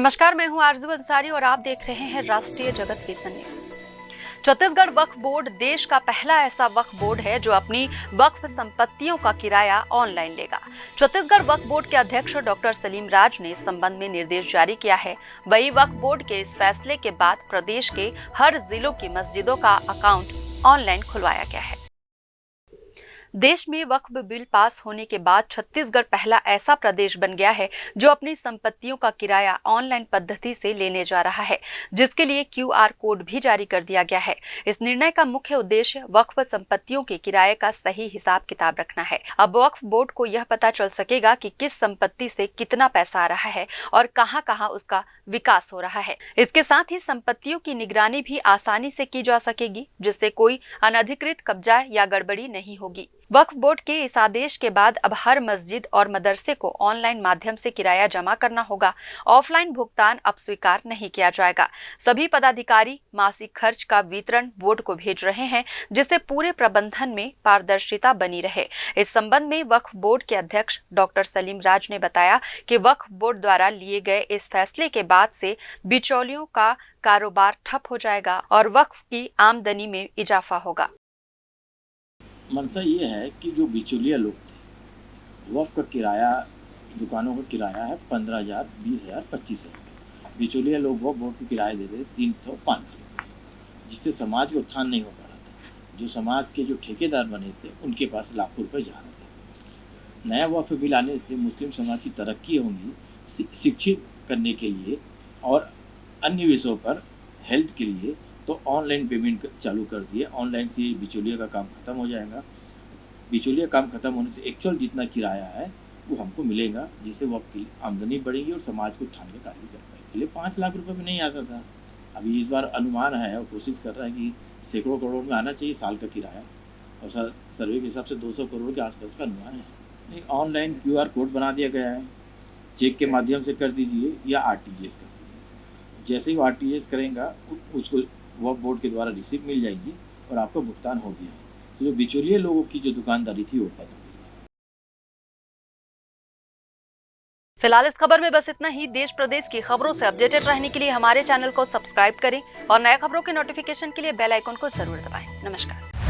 नमस्कार, मैं हूं आरजू अंसारी और आप देख रहे हैं राष्ट्रीय जगत विजन न्यूज। छत्तीसगढ़ वक्फ बोर्ड देश का पहला ऐसा वक्फ बोर्ड है जो अपनी वक्फ संपत्तियों का किराया ऑनलाइन लेगा। छत्तीसगढ़ वक्फ बोर्ड के अध्यक्ष डॉक्टर सलीम राज ने इस संबंध में निर्देश जारी किया है। वही वक्फ बोर्ड के इस फैसले के बाद प्रदेश के हर जिलों की मस्जिदों का अकाउंट ऑनलाइन खुलवाया गया है। देश में वक्फ बिल पास होने के बाद छत्तीसगढ़ पहला ऐसा प्रदेश बन गया है जो अपनी संपत्तियों का किराया ऑनलाइन पद्धति से लेने जा रहा है, जिसके लिए QR कोड भी जारी कर दिया गया है। इस निर्णय का मुख्य उद्देश्य वक्फ संपत्तियों के किराए का सही हिसाब किताब रखना है। अब वक्फ बोर्ड को यह पता चल सकेगा कि किस संपत्ति से कितना पैसा आ रहा है और कहां-कहां उसका विकास हो रहा है। इसके साथ ही संपत्तियों की निगरानी भी आसानी से की जा सकेगी, जिससे कोई अनधिकृत कब्जा या गड़बड़ी नहीं होगी। वक्फ बोर्ड के इस आदेश के बाद अब हर मस्जिद और मदरसे को ऑनलाइन माध्यम से किराया जमा करना होगा। ऑफलाइन भुगतान अब स्वीकार नहीं किया जाएगा। सभी पदाधिकारी मासिक खर्च का वितरण बोर्ड को भेज रहे हैं, जिससे पूरे प्रबंधन में पारदर्शिता बनी रहे। इस संबंध में वक्फ बोर्ड के अध्यक्ष डॉक्टर सलीम राज ने बताया कि वक्फ बोर्ड द्वारा लिए गए इस फैसले के बाद से बिचौलियों का कारोबार ठप हो जाएगा और वक्फ की आमदनी में इजाफा होगा। मंशा ये है कि जो बिचौलिया लोग थे, वक्फ का किराया, दुकानों का किराया है 15,000, 20,000, 25,000। बिचौलिया लोग वक्फ बोर्ड को किराया दे रहे 300, 500 रुपये, जिससे समाज का उत्थान नहीं हो पा रहा था। जो समाज के जो ठेकेदार बने थे उनके पास लाखों रुपये जा रहे थे। नया वक्फ बिल आने से मुस्लिम समाज की तरक्की होंगी, शिक्षित करने के लिए और अन्य विषयों पर हेल्थ के लिए तो ऑनलाइन पेमेंट चालू कर दिए। ऑनलाइन से बिचौलिया का काम खत्म हो जाएगा। बिचौलिया काम खत्म होने से एक्चुअल जितना किराया है वो हमको मिलेगा, जिससे वो आपकी आमदनी बढ़ेगी और समाज को उत्थान में कार्य कर पाएगी। पहले 5 लाख रुपए में नहीं आता था, अभी इस बार अनुमान है और कोशिश कर रहा है कि सैकड़ों करोड़ में आना चाहिए साल का किराया, और सर्वे के हिसाब से 200 करोड़ के आसपास का अनुमान है। नहीं, ऑनलाइन QR कोड बना दिया गया है, चेक के माध्यम से कर दीजिए या RTGS कर दीजिए। जैसे ही RTGS करेगा उसको वक्फ बोर्ड के द्वारा रिसीप्ट मिल जाएगी और आपका भुगतान हो गया है। तो जो बिचौलिए लोगों की जो दुकानदारी थी वो बंद हो गई है। फिलहाल इस खबर में बस इतना ही। देश प्रदेश की खबरों से अपडेटेड रहने के लिए हमारे चैनल को सब्सक्राइब करें और नए खबरों के नोटिफिकेशन के लिए बेल आइकन को जरूर दबाएं। नमस्कार।